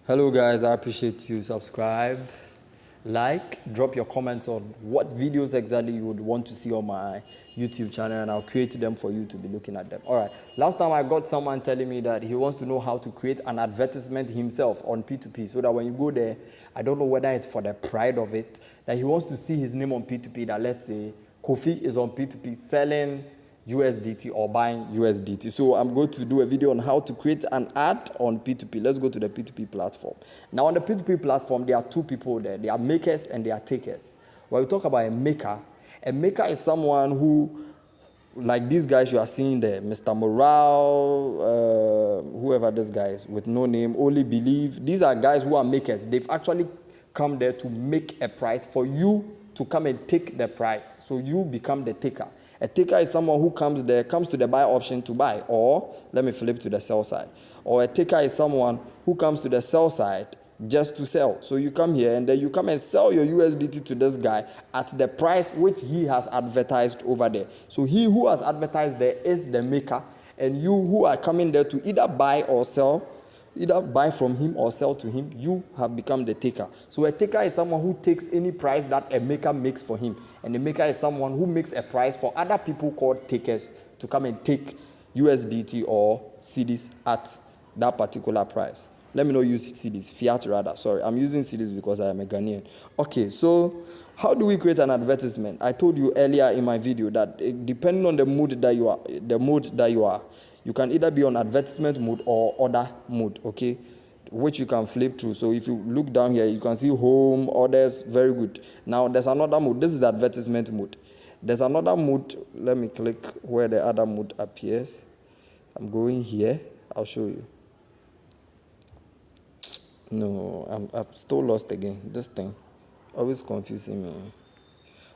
Hello guys, I appreciate you subscribe, like, drop your comments on what videos exactly you would want to see on my YouTube channel and I'll create them for you to be looking at them. Alright, last time I got someone telling me that he wants to know how to create an advertisement himself on P2P so that when you go there, I don't know whether it's for the pride of it, that he wants to see his name on P2P, that let's say Kofi is on P2P selling USDT or buying USDT. So I'm going to do a video on how to create an ad on P2P. Let's go to the P2P platform. Now on the P2P platform, there are two people there. They are makers and they are takers. When we talk about a maker is someone who, like these guys you are seeing there, Mr. Morale, whoever this guy is with no name, only believe. These are guys who are makers. They've actually come there to make a price for you to come and take the price. So you become the taker. A taker is someone who comes to the buy option to buy, or let me flip to the sell side. Or a taker is someone who comes to the sell side just to sell. So you come here and then you come and sell your USDT to this guy at the price which he has advertised over there. So he who has advertised there is the maker, and you who are coming there to either buy or sell, either buy from him or sell to him, you have become the taker. So a taker is someone who takes any price that a maker makes for him. And the maker is someone who makes a price for other people called takers to come and take USDT or cedis at that particular price. Let me not use cedis, fiat rather. Sorry, I'm using cedis because I am a Ghanaian. Okay, so how do we create an advertisement? I told you earlier in my video that depending on the mood that you are, you can either be on advertisement mode or other mode, okay, which you can flip through. So if you look down here, you can see home, orders, very good. Now there's another mode. This is the advertisement mode. There's another mode. Let me click where the other mode appears. I'm going here. I'll show you. No, I'm still lost again. This thing always confusing me.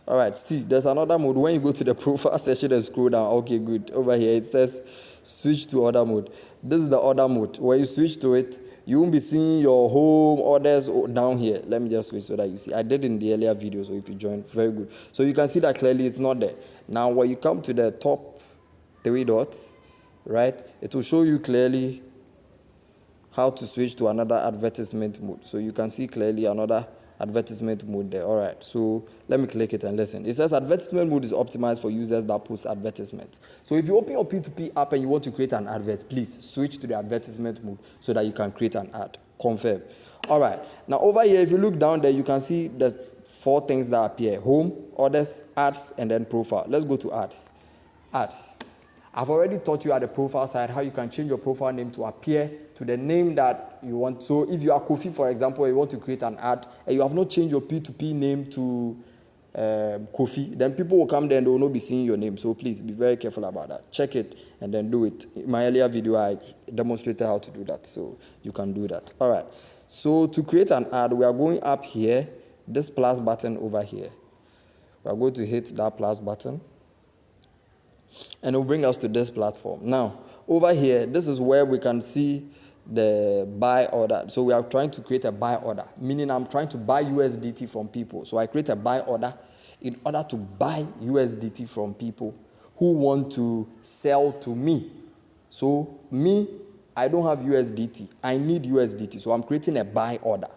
All right, see, there's another mode. When you go to the profile section and scroll down, okay, good. Over here, it says switch to other mode. This is the other mode. When you switch to it, you won't be seeing your home orders down here. Let me just switch so that you see. I did in the earlier video, so if you joined, very good. So you can see that clearly it's not there. Now, when you come to the top three dots, right, it will show you clearly how to switch to another advertisement mode. So you can see clearly another advertisement mode there. All right, so let me click it and listen. It says advertisement mode is optimized for users that post advertisements. So if you open your P2P app and you want to create an advert, please switch to the advertisement mode so that you can create an ad. Confirm. All right, now over here, if you look down there, you can see the four things that appear: home, orders, ads, and then profile. Let's go to ads. Ads. I've already taught you at the profile side how you can change your profile name to appear to the name that you want. So if you are Kofi, for example, and you want to create an ad and you have not changed your P2P name to Kofi, then people will come there and they will not be seeing your name. So please be very careful about that. Check it and then do it. In my earlier video, I demonstrated how to do that. So you can do that. All right. So to create an ad, we are going up here, this plus button over here. We are going to hit that plus button, and it will bring us to this platform. Now, over here, this is where we can see the buy order. So we are trying to create a buy order, meaning I'm trying to buy USDT from people. So I create a buy order in order to buy USDT from people who want to sell to me. So me, I don't have USDT. I need USDT. So I'm creating a buy order.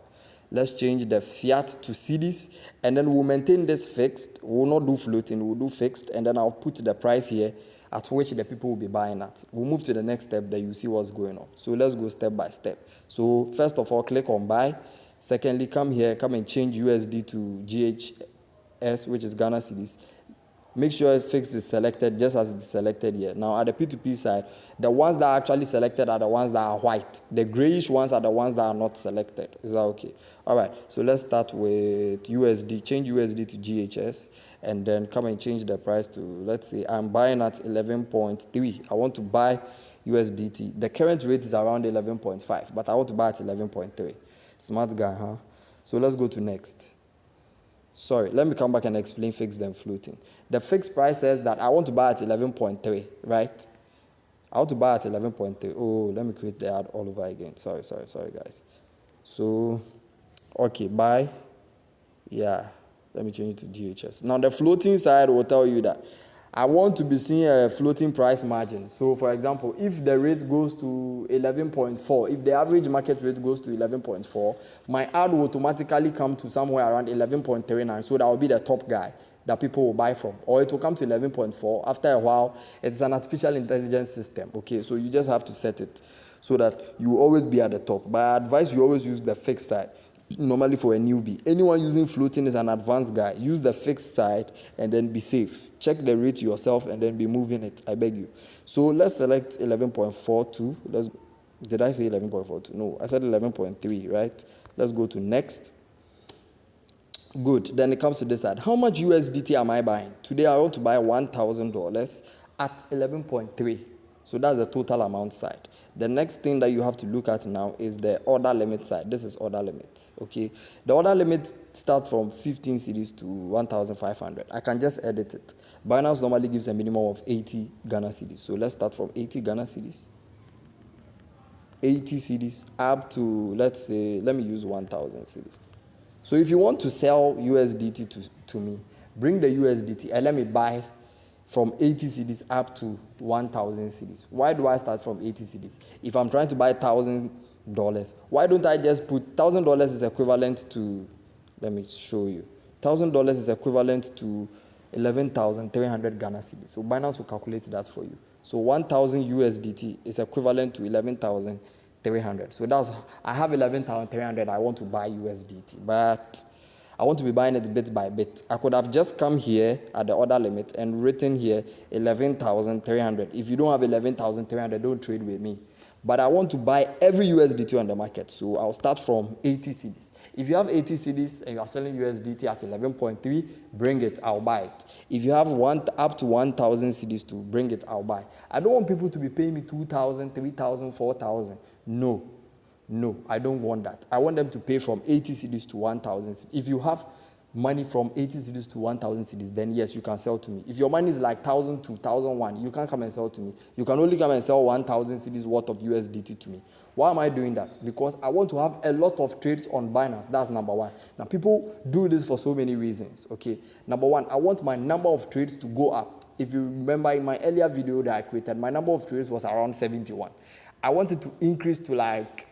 Let's change the fiat to cedis, and then we'll maintain this fixed. We'll not do floating, we'll do fixed, and then I'll put the price here at which the people will be buying at. We'll move to the next step, then you see what's going on. So let's go step by step. So first of all, click on buy. Secondly, come here, come and change USD to GHS, which is Ghana cedis. Make sure fixed is selected just as it's selected here. Now at the P2P side, the ones that are actually selected are the ones that are white. The grayish ones are the ones that are not selected. Is that okay? All right, so let's start with USD. Change USD to GHS and then come and change the price to, let's say I'm buying at 11.3. I want to buy USDT. The current rate is around 11.5, but I want to buy at 11.3. Smart guy, huh? So let's go to next. Sorry, let me come back and explain fixed and floating. The fixed price says that I want to buy at 11.3, right? I want to buy at 11.3. Oh, let me create the ad all over again. Sorry, guys. So, okay, buy. Yeah, let me change it to GHS. Now, the floating side will tell you that I want to be seeing a floating price margin. So for example, if the rate goes to 11.4, if the average market rate goes to 11.4, my ad will automatically come to somewhere around 11.39. So that will be the top guy that people will buy from. Or it will come to 11.4. After a while, it's an artificial intelligence system. Okay, so you just have to set it so that you will always be at the top. But I advise you always use the fixed side. Normally for a newbie, anyone using floating is an advanced guy. Use the fixed side and then be safe. Check the rate yourself and then be moving it, I beg you. So let's select 11.42. Did I say 11.42? No, I said 11.3, right? Let's go to next. Good. Then it comes to this side. How much USDT am I buying? Today I want to buy $1,000 at 11.3. So that's the total amount side. The next thing that you have to look at now is the order limit side. This is order limit. Okay. The order limit starts from 15 cedis to 1,500. I can just edit it. Binance normally gives a minimum of 80 Ghana cedis. So let's start from 80 Ghana cedis. 80 cedis up to, let's say, let me use 1,000 cedis. So if you want to sell USDT to me, bring the USDT and let me buy from 80 cedis up to 1,000 cedis. Why do I start from 80 cedis? If I'm trying to buy $1,000, why don't I just put $1,000 is equivalent to, let me show you. $1,000 is equivalent to 11,300 Ghana cedis. So Binance will calculate that for you. So 1,000 USDT is equivalent to 11,300. So I have 11,300. I want to buy USDT, but I want to be buying it bit by bit. I could have just come here at the order limit and written here 11,300. If you don't have 11,300, don't trade with me. But I want to buy every USDT on the market. So I'll start from 80 cedis. If you have 80 cedis and you are selling USDT at 11.3, bring it, I'll buy it. If you have up to 1,000 cedis to bring it, I'll buy. I don't want people to be paying me 2,000, 3,000, 4,000. No, I don't want that. I want them to pay from 80 cedis to 1,000 cedis. If you have money from 80 cedis to 1,000 cedis, then yes, you can sell to me. If your money is like 1,000 to 1,001, you can't come and sell to me. You can only come and sell 1,000 cedis worth of USDT to me. Why am I doing that? Because I want to have a lot of trades on Binance. That's number one. Now, people do this for so many reasons, okay? Number one, I want my number of trades to go up. If you remember in my earlier video that I created, my number of trades was around 71. I want it to increase to like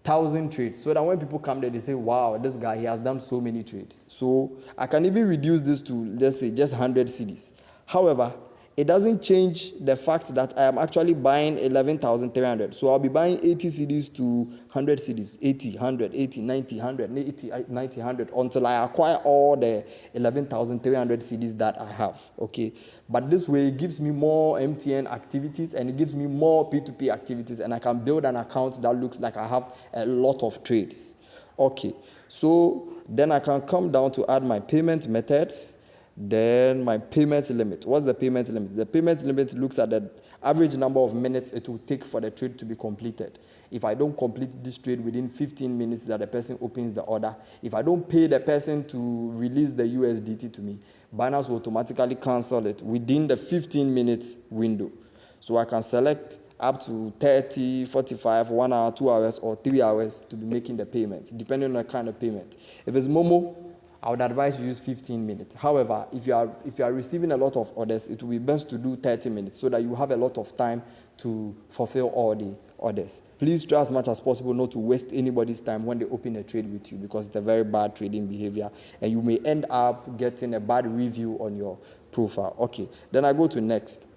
1,000 trades, so that when people come there, they say, wow, this guy, he has done so many trades. So I can even reduce this to, let's say, just 100 cedis. However, it doesn't change the fact that I am actually buying 11,300. So I'll be buying 80 cedis to 100 cedis, 80, 100, 80, 90, 100, 80, 90, 100, until I acquire all the 11,300 cedis that I have, okay? But this way, it gives me more MTN activities and it gives me more P2P activities, and I can build an account that looks like I have a lot of trades. Okay, so then I can come down to add my payment methods. Then my payment limit. What's the payment limit? The payment limit looks at the average number of minutes it will take for the trade to be completed. If I don't complete this trade within 15 minutes that the person opens the order, if I don't pay the person to release the USDT to me, Binance will automatically cancel it within the 15 minutes window. So I can select up to 30, 45, 1 hour, 2 hours, or 3 hours to be making the payment, depending on the kind of payment. If it's Momo, I would advise you use 15 minutes. However, if you are receiving a lot of orders, it will be best to do 30 minutes so that you have a lot of time to fulfill all the orders. Please try as much as possible not to waste anybody's time when they open a trade with you, because it's a very bad trading behavior and you may end up getting a bad review on your profile. Okay, then I go to next.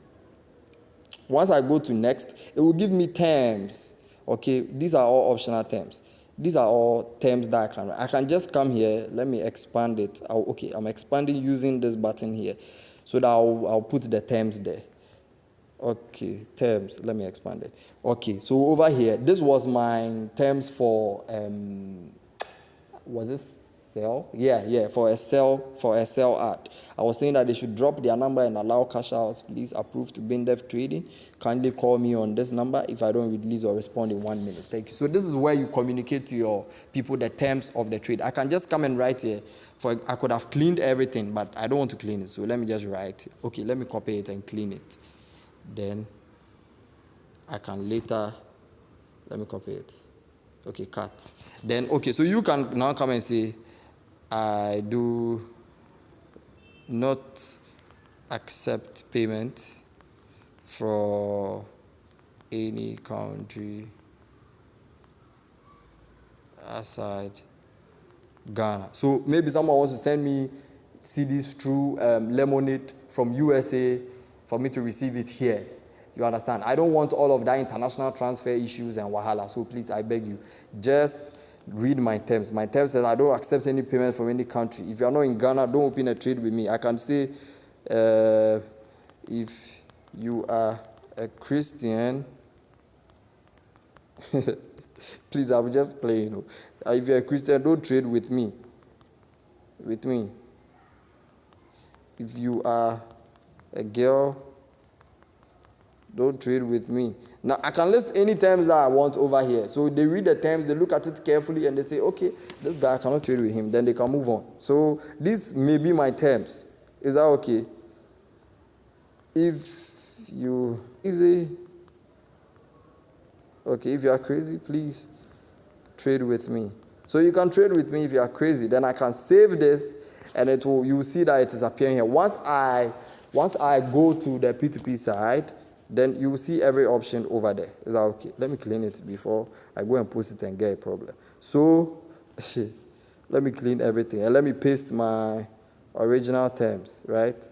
Once I go to next, it will give me terms. Okay, these are all optional terms. These are all terms that I can just come here. Let me expand it. Okay, I'm expanding using this button here, so that I'll put the terms there. Okay, terms. Let me expand it. Okay, so over here, this was my terms for was this sell? Yeah, for a sell ad. I was saying that they should drop their number and allow cash outs. Please approve to BinDev Trading. Kindly call me on this number if I don't release or respond in 1 minute. Thank you. So this is where you communicate to your people the terms of the trade. I can just come and write here. I could have cleaned everything, but I don't want to clean it. So let me just write. Okay, let me copy it and clean it. Then I can later, let me copy it. Okay, cut. Then, okay, so you can now come and say, I do not accept payment for any country aside Ghana. So maybe someone wants to send me CDs through Lemonade from USA for me to receive it here. You understand? I don't want all of that international transfer issues and wahala. So please, I beg you, just read my terms. My terms says I don't accept any payment from any country. If you are not in Ghana, don't open a trade with me. I can say, if you are a Christian, please, I'm just playing. If you're a Christian, don't trade with me. With me. If you are a girl, don't trade with me. Now, I can list any terms that I want over here. So they read the terms, they look at it carefully, and they say, okay, this guy, I cannot trade with him. Then they can move on. So these may be my terms. Is that okay? If you easy, okay, if you are crazy, please trade with me. So you can trade with me if you are crazy. Then I can save this, and you will see that it is appearing here. Once I go to the P2P side, then you will see every option over there. Is that okay? Let me clean it before I go and post it and get a problem. So let me clean everything and let me paste my original terms, right?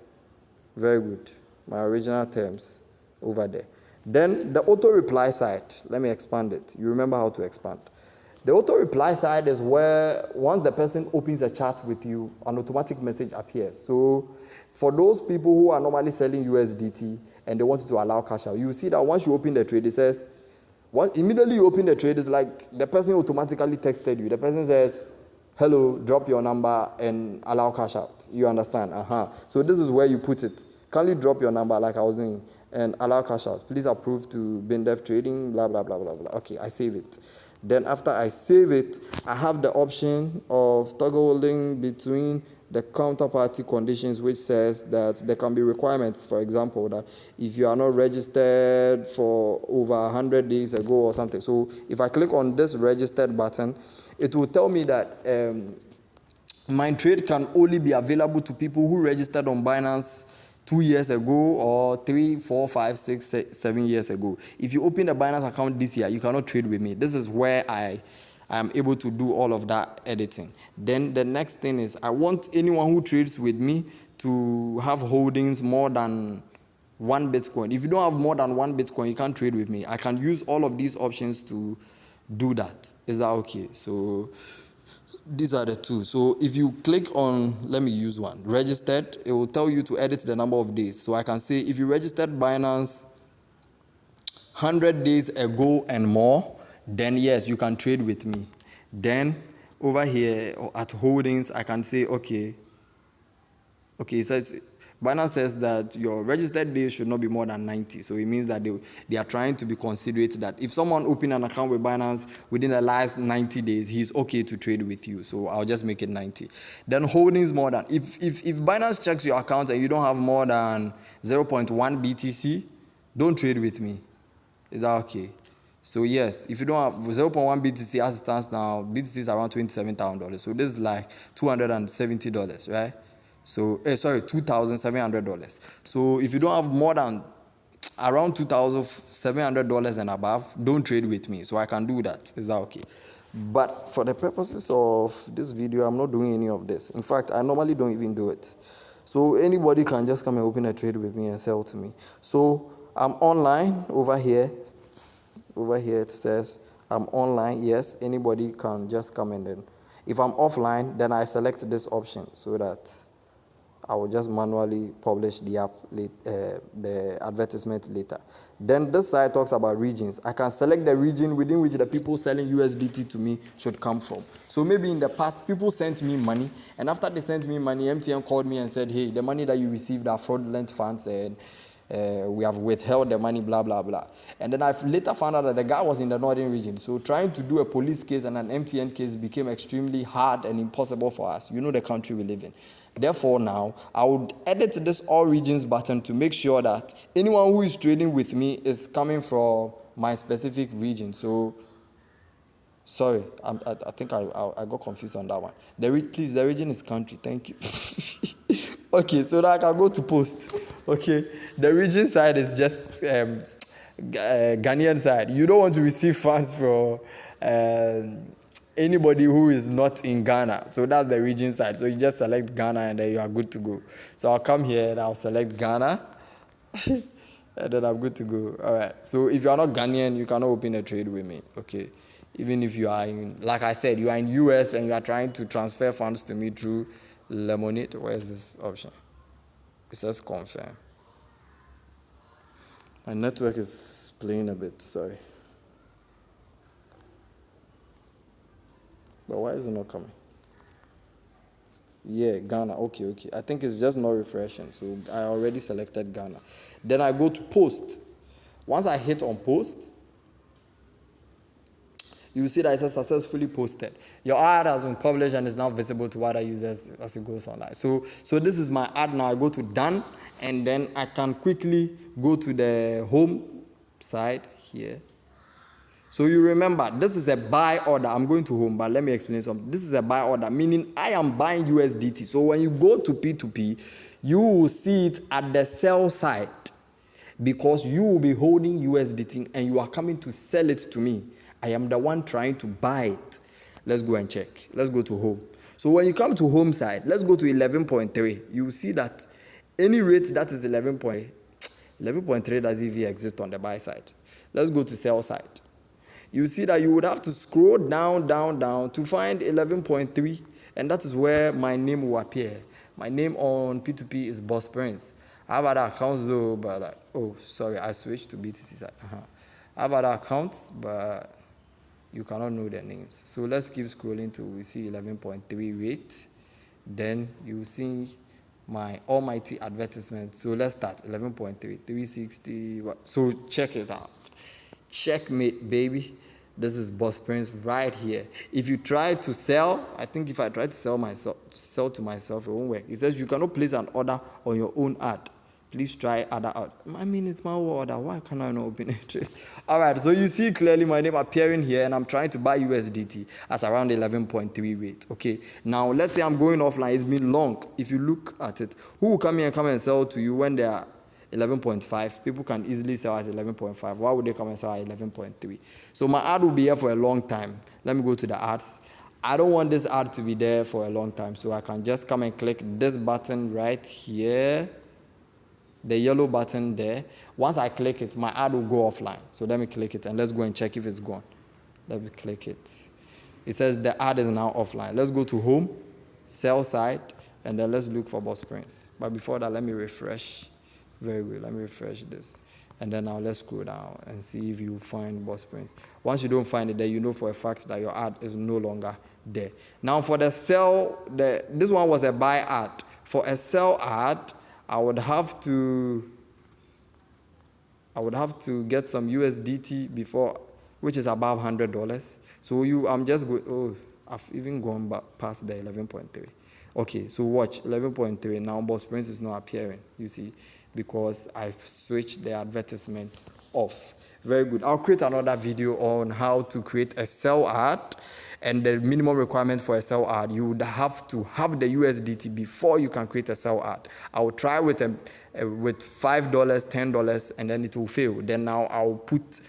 Very good. My original terms over there. Then the auto reply side, let me expand it. You remember how to expand. The auto reply side is where once the person opens a chat with you, an automatic message appears. So for those people who are normally selling USDT and they want you to allow cash out, you see that once you open the trade, it says, immediately you open the trade, it's like the person automatically texted you. The person says, hello, drop your number and allow cash out. You understand? So this is where you put it. Kindly drop your number like I was doing and allow cash out. Please approve to BinDev Trading, blah, blah, blah, blah, blah. Okay, I save it. Then after I save it, I have the option of toggling between the counterparty conditions, which says that there can be requirements. For example, that if you are not registered for over 100 days ago or something. So if I click on this registered button, it will tell me that my trade can only be available to people who registered on Binance 2 years ago or 3, 4, 5, 6, 7 years ago. If you open a Binance account this year, you cannot trade with me. This is where I am able to do all of that editing. Then the next thing is I want anyone who trades with me to have holdings more than 1 Bitcoin. If you don't have more than 1 Bitcoin, you can't trade with me. I can use all of these options to do that. Is that okay? So these are the two. So if you click on, let me use one, registered, it will tell you to edit the number of days. So I can say if you registered Binance 100 days ago and more, then yes, you can trade with me. Then over here at holdings, I can say, okay, it says, Binance says that your registered days should not be more than 90. So it means that they are trying to be considerate that if someone opened an account with Binance within the last 90 days, he's okay to trade with you. So I'll just make it 90. Then holdings more than, if Binance checks your account and you don't have more than 0.1 BTC, don't trade with me. Is that okay? So yes, if you don't have 0.1 BTC as it stands now, BTC is around $27,000. So this is like $270, right? So, $2,700. So if you don't have more than around $2,700 and above, don't trade with me. So I can do that. Is that okay? But for the purposes of this video, I'm not doing any of this. In fact, I normally don't even do it. So anybody can just come and open a trade with me and sell to me. So I'm online over here. Over here it says I'm online. Yes, anybody can just come in. Then if I'm offline, then I select this option so that I will just manually publish the the advertisement later. Then this side talks about regions. I can select the region within which the people selling USDT to me should come from. So maybe in the past, people sent me money, and after they sent me money, MTN called me and said, hey, the money that you received are fraudulent funds, and we have withheld the money, blah, blah, blah. And then I later found out that the guy was in the northern region. So trying to do a police case and an MTN case became extremely hard and impossible for us. You know the country we live in. Therefore now, I would edit this all regions button to make sure that anyone who is trading with me is coming from my specific region. So, sorry, I think I got confused on that one. Please, the region is country. Thank you. Okay, so now I can go to post. Okay, the region side is just Ghanaian side. You don't want to receive funds from anybody who is not in Ghana. So that's the region side. So you just select Ghana and then you are good to go. So I'll come here and I'll select Ghana. And then I'm good to go. All right. So if you are not Ghanaian, you cannot open a trade with me. Okay. Even if you are in, like I said, you are in US and you are trying to transfer funds to me through Lemonade. Where is this option? It says confirm. My network is playing a bit. Sorry. But why is it not coming? Yeah, Ghana. Okay. I think it's just not refreshing. So I already selected Ghana. Then I go to post. Once I hit on post, you will see that it says successfully posted. Your ad has been published and is now visible to other users as it goes online. So this is my ad now. I go to done, and then I can quickly go to the home side here. So you remember, this is a buy order. I'm going to home, but let me explain something. This is a buy order, meaning I am buying USDT. So when you go to P2P, you will see it at the sell side because you will be holding USDT and you are coming to sell it to me. I am the one trying to buy it. Let's go and check. Let's go to home. So when you come to home side, let's go to 11.3. You will see that any rate that is 11.3 doesn't even exist on the buy side. Let's go to sell side. You see that you would have to scroll down to find 11.3, and that is where my name will appear. My name on P2P is Boss Prince. I have other accounts though, but I switched to BTC side. I have other accounts, but you cannot know their names. So let's keep scrolling till we see 11.3 rate. Then you see my almighty advertisement. So let's start 11.3, 360. So check it out. Checkmate, baby. This is Boss Prince right here. If you try to sell, I think if I try to sell to myself, it won't work. It says you cannot place an order on your own ad. Please try other out. I mean, it's my order. Why can't I not open it? All right, so you see clearly my name appearing here, and I'm trying to buy USDT at around 11.3 rate. Okay, now let's say I'm going offline. It's been long. If you look at it, who will come and sell to you when they are 11.5? People can easily sell at 11.5. Why would they come and sell at 11.3? So my ad will be here for a long time. Let me go to the ads. I don't want this ad to be there for a long time, so I can just come and click this button right here, the yellow button there. Once I click it, my ad will go offline. So let me click it and let's go and check if it's gone. Let me click it. It says the ad is now offline. Let's go to home, sell side, and then let's look for Boss Prince. But before that, let me refresh. Very good. Let me refresh this. And then now let's scroll down and see if you find Boss Prince. Once you don't find it there, you know for a fact that your ad is no longer there. Now for the sell, this one was a buy ad. For a sell ad, I would have to get some USDT before, which is above $100. So I'm just going. I've even gone back past the 11.3. Okay, so watch 11.3. Now Boss Prince is not appearing. You see, because I've switched the advertisement off. Very good. I'll create another video on how to create a sell ad, and the minimum requirement for a sell ad. You would have to have the USDT before you can create a sell ad. I will try with $5, $10, and then it will fail. Then now I'll put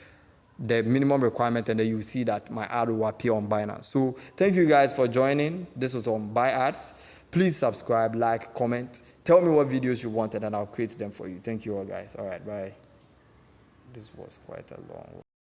the minimum requirement, and then you see that my ad will appear on Binance. So thank you guys for joining. This was on Buy Ads. Please subscribe, like, comment. Tell me what videos you want, and then I'll create them for you. Thank you all, guys. All right, bye. This was quite a long one.